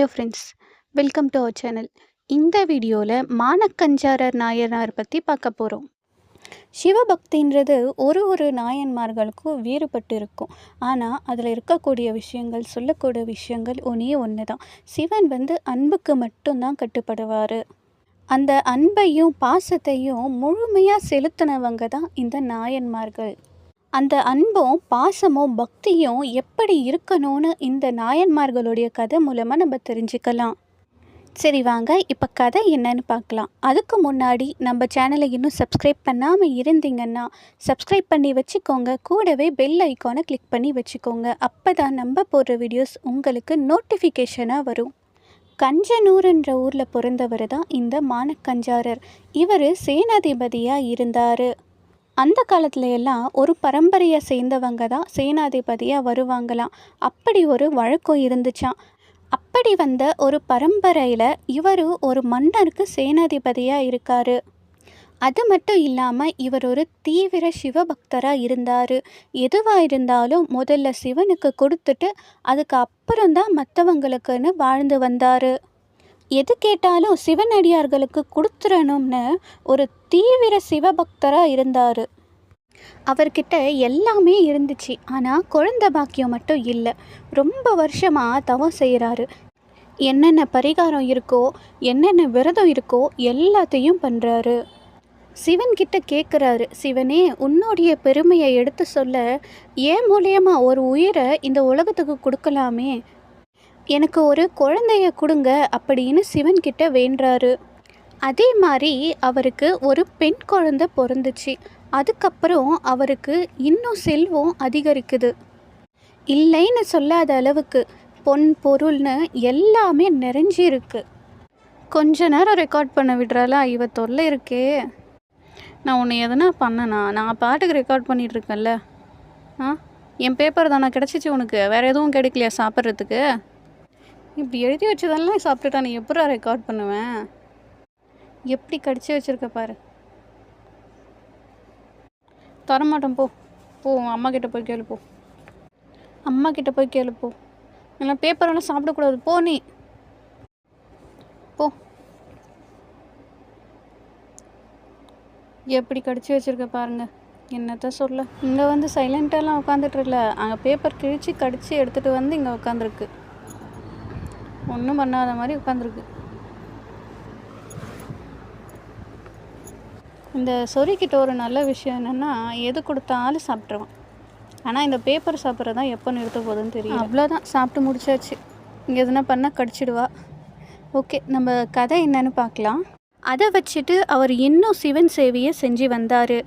Hello friends, welcome to our channel. இந்த வீடியோவில் மானக்கஞ்சாரர் நாயனார் பற்றி பார்க்க போகிறோம். சிவபக்தின்றது ஒரு நாயன்மார்களுக்கும் வேறுபட்டு இருக்கும். ஆனால் அதில் இருக்கக்கூடிய விஷயங்கள், சொல்லக்கூடிய விஷயங்கள் ஒன்று தான். சிவன் அன்புக்கு மட்டும்தான் கட்டுப்படுவார். அந்த அன்பையும் பாசத்தையும் முழுமையாக செலுத்தினவங்க தான் இந்த நாயன்மார்கள். அந்த அன்பும் பாசமும் பக்தியும் எப்படி இருக்கணும்னு இந்த நாயன்மார்களுடைய கதை மூலமாக நம்ம தெரிஞ்சுக்கலாம். சரி வாங்க, இப்போ கதை என்னன்னு பார்க்கலாம். அதுக்கு முன்னாடி நம்ம சேனலை இன்னும் சப்ஸ்கிரைப் பண்ணாமல் இருந்தீங்கன்னா சப்ஸ்கிரைப் பண்ணி வச்சுக்கோங்க. கூடவே பெல் ஐக்கானை கிளிக் பண்ணி வச்சுக்கோங்க. அப்போ தான் நம்ம போடுற வீடியோஸ் உங்களுக்கு நோட்டிஃபிகேஷனாக வரும். கஞ்சனூர்ன்ற ஊரில் பிறந்தவர் தான் இந்த மானக்கஞ்சாரர். இவர் சேனாதிபதியாக இருந்தார். அந்த காலத்துல எல்லாம் ஒரு பரம்பரையை சேர்ந்தவங்க தான் சேனாதிபதியாக வருவாங்களாம். அப்படி ஒரு வழக்கம் இருந்துச்சான். அப்படி வந்த ஒரு பரம்பரையில் இவர் ஒரு மன்னருக்கு சேனாதிபதியாக இருக்கார். அது மட்டும் இல்லாமல் இவர் ஒரு தீவிர சிவபக்தராக இருந்தார். எதுவாக இருந்தாலும் முதல்ல சிவனுக்கு கொடுத்துட்டு அதுக்கு அப்புறம்தான் மற்றவங்களுக்குன்னு வாழ்ந்து வந்தார். எது கேட்டாலும் சிவனடியார்களுக்கு கொடுத்துடணும்னு ஒரு தீவிர சிவபக்தராக இருந்தார். அவர்கிட்ட எல்லாமே இருந்துச்சு, ஆனால் குழந்தை பாக்கியம் மட்டும் இல்லை. ரொம்ப வருஷமாக தவம் செய்கிறாரு. என்னென்ன பரிகாரம் இருக்கோ, என்னென்ன விரதம் இருக்கோ எல்லாத்தையும் பண்ணுறாரு. சிவன்கிட்ட கேட்குறாரு, சிவனே உன்னுடைய பெருமையை எடுத்து சொல்ல ஏன் மூலியமா ஒரு உயிரை இந்த உலகத்துக்கு கொடுக்கலாமே, எனக்கு ஒரு குழந்தைய கொடுங்க அப்படின்னு சிவன்கிட்ட வேண்டுறாரு. அதே மாதிரி அவருக்கு ஒரு பெண் குழந்தை பிறந்துச்சு. அதுக்கப்புறம் அவருக்கு இன்னும் செல்வம் அதிகரிக்குது. இல்லைன்னு சொல்லாத அளவுக்கு பொன் பொருள்னு எல்லாமே நிறைஞ்சிருக்கு. கொஞ்ச நேரம் ரெக்கார்ட் பண்ண விடுறாளா, இவ தொல்லை இருக்கே. நான் உன்னை எதனா பண்ணனா? நான் பாட்டுக்கு ரெக்கார்ட் பண்ணிகிட்டு இருக்கேன்ல. என் பேப்பர் தானே கிடச்சிச்சு உனக்கு, வேறு எதுவும் கிடைக்கலையா சாப்பிட்றதுக்கு? இப்படி எழுதி வச்சதெல்லாம் சாப்பிட்டுட்டா நீ எப்படா ரெக்கார்ட் பண்ணுவேன்? எப்படி கடிச்சு வச்சுருக்க பாரு. தரமாட்டேன், போ போ, அம்மா கிட்ட போய் கேளு போ. அம்மா கிட்ட போய் கேளு போ. இல்லை பேப்பரெல்லாம் சாப்பிடக்கூடாது, போ நீ போ. எப்படி கடிச்சு வச்சுருக்க பாருங்க. என்னத்த சொல்ல. இங்கே சைலண்ட்டாலாம் உட்காந்துட்டுருல, அங்கே பேப்பர் கிழிச்சு கடிச்சு எடுத்துகிட்டு இங்கே உட்காந்துருக்கு. ஒன்றும் பண்ணாத மாதிரி உட்காந்துருக்கு. இந்த சொரிக்கிட்ட ஒரு நல்ல விஷயம் என்னென்னா, எது கொடுத்தாலும் சாப்பிட்ருவான். ஆனால் இந்த பேப்பர் சாப்பிட்றதான் எப்போ நிறுத்த போகுதுன்னு தெரியும். அவ்வளோதான், சாப்பிட்டு முடிச்சாச்சு. இங்கே எதுனா பண்ணால் கடிச்சிடுவா. ஓகே, நம்ம கதை என்னன்னு பார்க்கலாம். அதை வச்சுட்டு அவர் இன்னும் சிவன் சேவையை செஞ்சு வந்தார்.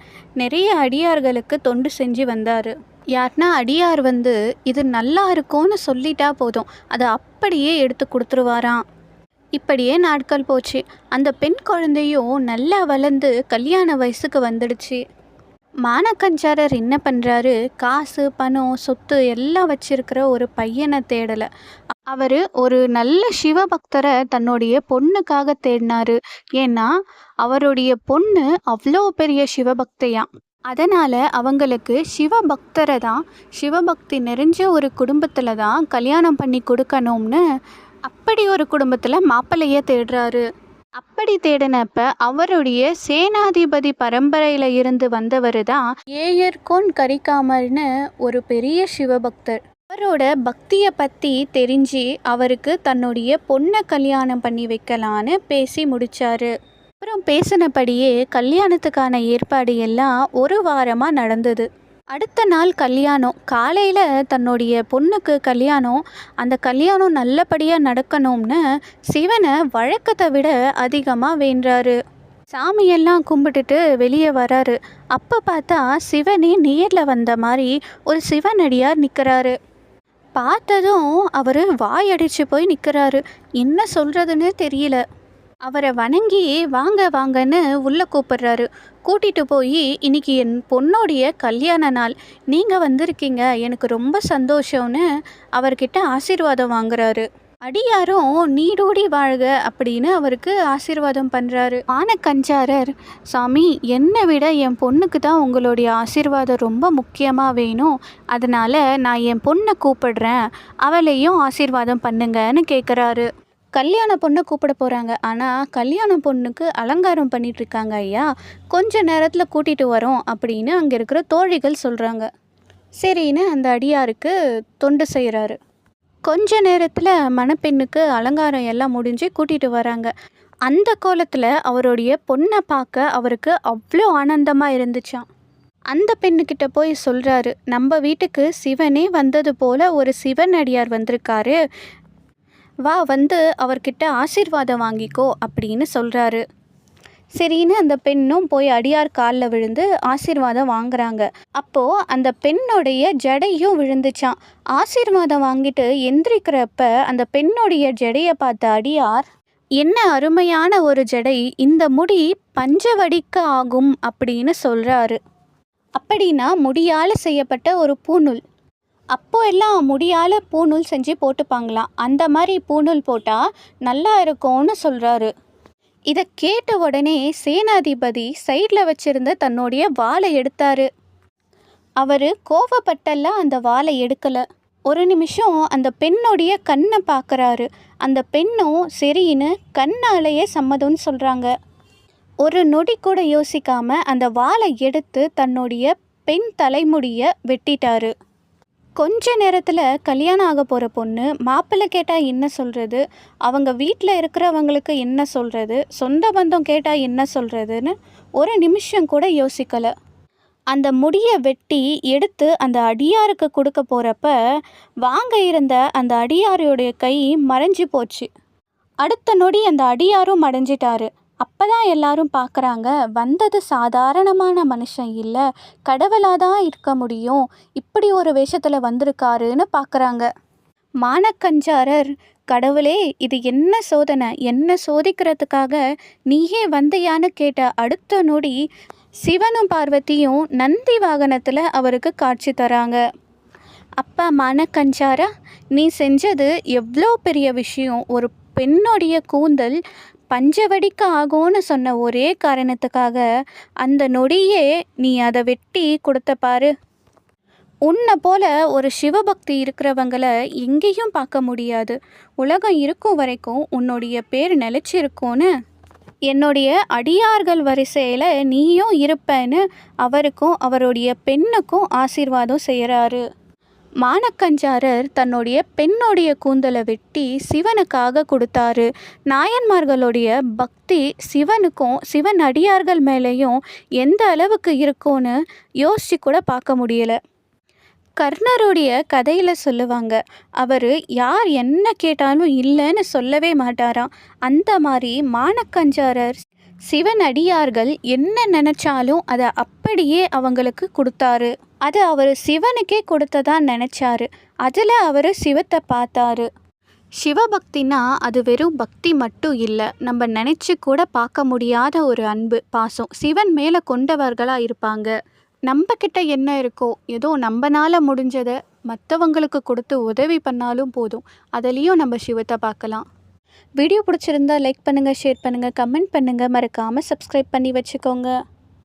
நிறைய அடியார்களுக்கு தொண்டு செஞ்சு வந்தார். யாருன்னா அடியார் இது நல்லா இருக்கும்னு சொல்லிட்டா போதும், அதை அப்படியே எடுத்து கொடுத்துருவாராம். இப்படியே நாட்கள் போச்சு. அந்த பெண் குழந்தையும் நல்லா வளர்ந்து கல்யாண வயசுக்கு வந்துடுச்சு. மானக்கஞ்சாரர் என்ன பண்ணுறாரு, காசு பணம் சொத்து எல்லாம் வச்சிருக்கிற ஒரு பையனை தேடலை. அவர் ஒரு நல்ல சிவபக்தரை தன்னுடைய பொண்ணுக்காக தேடினாரு. ஏன்னா அவருடைய பொண்ணு அவ்வளோ பெரிய சிவபக்தையாம். அதனால் அவங்களுக்கு சிவபக்தரை தான், சிவபக்தி நிறைஞ்ச ஒரு குடும்பத்தில் தான் கல்யாணம் பண்ணி கொடுக்கணும்னு அப்படி ஒரு குடும்பத்தில் மாப்பிள்ளையே தேடுறாரு. அப்படி தேடினப்ப அவருடைய சேனாதிபதி பரம்பரையில் இருந்து வந்தவர் தான் ஏயர்கோன் கரிகாமர்னு ஒரு பெரிய சிவபக்தர். அவரோட பக்தியை பற்றி தெரிஞ்சு அவருக்கு தன்னுடைய பொண்ணை கல்யாணம் பண்ணி வைக்கலான்னு பேசி முடித்தார். அப்புறம் பேசினபடியே கல்யாணத்துக்கான ஏற்பாடு எல்லாம் ஒரு வாரமாக நடந்தது. அடுத்த நாள் கல்யாணம். காலையில் தன்னுடைய பொண்ணுக்கு கல்யாணம். அந்த கல்யாணம் நல்லபடியாக நடக்கணும்னு சிவனை வழக்கத்தை விட அதிகமாக வேண்டுறாரு. சாமியெல்லாம் கும்பிட்டுட்டு வெளியே வராரு. அப்போ பார்த்தா சிவனே நேரில் வந்த மாதிரி ஒரு சிவனடியார் நிற்கிறாரு. பார்த்ததும் அவர் வாயடிச்சு போய் நிற்கிறாரு. என்ன சொல்கிறதுன்னு தெரியல. அவரை வணங்கி வாங்க வாங்கன்னு உள்ளே கூப்பிட்றாரு. கூட்டிகிட்டு போய் இன்னைக்கு என் பொண்ணோடைய கல்யாண நாள், நீங்கள் வந்திருக்கீங்க, எனக்கு ரொம்ப சந்தோஷம்னு அவர்கிட்ட ஆசீர்வாதம் வாங்குறாரு. அடியாரும் நீடோடி வாழ்க அப்படின்னு அவருக்கு ஆசீர்வாதம் பண்ணுறாரு. மானக்கஞ்சாரர், சாமி என்னை விட என் பொண்ணுக்கு தான் உங்களுடைய ஆசீர்வாதம் ரொம்ப முக்கியமாக வேணும், அதனால் நான் என் பொண்ணை கூப்பிடுறேன், அவளையும் ஆசீர்வாதம் பண்ணுங்கன்னு கேட்குறாரு. கல்யாண பொண்ணை கூப்பிட போகிறாங்க. ஆனால் கல்யாண பொண்ணுக்கு அலங்காரம் பண்ணிகிட்ருக்காங்க ஐயா, கொஞ்ச நேரத்தில் கூட்டிகிட்டு வரோம் அப்படின்னு அங்கே இருக்கிற தோழிகள் சொல்கிறாங்க. சரின்னு அந்த அடியாருக்கு தொண்டு செய்கிறாரு. கொஞ்ச நேரத்தில் மணப்பெண்ணுக்கு அலங்காரம் எல்லாம் முடிஞ்சு கூட்டிகிட்டு வராங்க. அந்த கோலத்தில் அவருடைய பொண்ணை பார்க்க அவருக்கு அவ்வளோ ஆனந்தமாக இருந்துச்சான். அந்த பெண்ணுக்கிட்ட போய் சொல்கிறாரு, நம்ம வீட்டுக்கு சிவனே வந்தது போல் ஒரு சிவன் அடியார் வந்திருக்காரு, வா வந்து அவர்கிட்ட ஆசீர்வாதம் வாங்கிக்கோ அப்படின்னு சொல்கிறாரு. சரின்னு அந்த பெண்ணும் போய் அடியார் காலில் விழுந்து ஆசீர்வாதம் வாங்குறாங்க. அப்போது அந்த பெண்ணுடைய ஜடையும் விழுந்துச்சான். ஆசீர்வாதம் வாங்கிட்டு எந்திரிக்கிறப்ப அந்த பெண்ணுடைய ஜடையை பார்த்த அடியார், என்ன அருமையான ஒரு ஜடை, இந்த முடி பஞ்சவடிக்கு ஆகும் அப்படின்னு சொல்கிறாரு. அப்படின்னா முடியால் செய்யப்பட்ட ஒரு பூநூல். அப்போ எல்லாம் முடியால் பூநூல் செஞ்சு போட்டுப்பாங்களாம். அந்த மாதிரி பூநூல் போட்டால் நல்லா இருக்கும்னு சொல்கிறாரு. இதை கேட்ட உடனே சேனாதிபதி சைடில் வச்சிருந்த தன்னுடைய வாளை எடுத்தார். அவர் கோவப்பட்டெல்லாம் அந்த வாளை எடுக்கலை. ஒரு நிமிஷம் அந்த பெண்ணுடைய கண்ணை பார்க்குறாரு. அந்த பெண்ணும் சரின்னு கண்ணாலேயே சம்மதம்னு சொல்கிறாங்க. ஒரு நொடி கூட யோசிக்காமல் அந்த வாளை எடுத்து தன்னுடைய பெண் தலைமுடியை வெட்டிட்டாரு. கொஞ்ச நேரத்தில் கல்யாணம் ஆக போகிற பொண்ணு மாப்பிள்ளை கேட்டால் என்ன சொல்கிறது, அவங்க வீட்டில் இருக்கிறவங்களுக்கு என்ன சொல்கிறது, சொந்த பந்தம் கேட்டால் என்ன சொல்கிறதுன்னு ஒரு நிமிஷம் கூட யோசிக்கலை. அந்த முடியை வெட்டி எடுத்து அந்த அடியாருக்கு கொடுக்க போகிறப்ப வாங்க இருந்த அந்த அடியாருடைய கை மறைஞ்சு போச்சு. அடுத்த நொடி அந்த அடியாரும் மறைஞ்சிட்டாரு. அப்போ தான் எல்லாரும் பார்க்குறாங்க, வந்தது சாதாரணமான மனுஷன் இல்லை, கடவுளாக தான் இருக்க முடியும், இப்படி ஒரு வேஷத்தில் வந்திருக்காருன்னு பார்க்குறாங்க. மானக்கஞ்சாரர், கடவுளே இது என்ன சோதனை, என்ன சோதிக்கிறதுக்காக நீயே வந்தையான்னு கேட்ட அடுத்த நொடி சிவனும் பார்வதியும் நந்தி வாகனத்தில் அவருக்கு காட்சி தராங்க. அப்பா மானக்கஞ்சாரா, நீ செஞ்சது எவ்வளோ பெரிய விஷயம். ஒரு பெண்ணுடைய கூந்தல் பஞ்சவடிக்கு ஆகும்னு சொன்ன ஒரே காரணத்துக்காக அந்த நொடியே நீ அதை வெட்டி கொடுத்த பாரு. உன்னை போல ஒரு சிவபக்தி இருக்கிறவங்களை எங்கேயும் பார்க்க முடியாது. உலகம் இருக்கும் வரைக்கும் உன்னுடைய பேர் நிலைச்சிருக்கும்னு என்னுடைய அடியார்கள் வரிசையில் நீயும் இருப்பேன்னு அவருக்கும் அவருடைய பெண்ணுக்கும் ஆசீர்வாதம் செய்கிறாரு. மானக்கஞ்சாரர் தன்னுடைய பெண்ணுடைய கூந்தலை வெட்டி சிவனுக்காக கொடுத்தாரு. நாயன்மார்களுடைய பக்தி சிவனுக்கும் சிவன் அடியார்கள் மேலேயும் எந்த அளவுக்கு இருக்கும்னு யோசிச்சு கூட பார்க்க முடியலை. கர்ணருடைய கதையில் சொல்லுவாங்க, அவர் யார் என்ன கேட்டாலும் இல்லைன்னு சொல்லவே மாட்டாராம். அந்த மாதிரி மானக்கஞ்சாரர் சிவன் அடியார்கள் என்ன நினச்சாலும் அதை அப்படியே அவங்களுக்கு கொடுத்தாரு. அது அவர் சிவனுக்கே கொடுத்ததா நினச்சாரு. அதில் அவர் சிவத்தை பார்த்தாரு. சிவபக்தினா அது வெறும் பக்தி மட்டும் இல்லை, நம்ம நினச்சி கூட பார்க்க முடியாத ஒரு அன்பு பாசம் சிவன் மேலே கொண்டவர்களாக இருப்பாங்க. நம்மக்கிட்ட என்ன இருக்கோ ஏதோ நம்மனால முடிஞ்சதை மற்றவங்களுக்கு கொடுத்து உதவி பண்ணாலும் போதும், அதுலேயும் நம்ம சிவத்தை பார்க்கலாம். வீடியோ பிடிச்சிருந்தா லைக் பண்ணுங்கள், ஷேர் பண்ணுங்கள், கமெண்ட் பண்ணுங்கள், மறக்காமல் சப்ஸ்கிரைப் பண்ணி வச்சுக்கோங்க.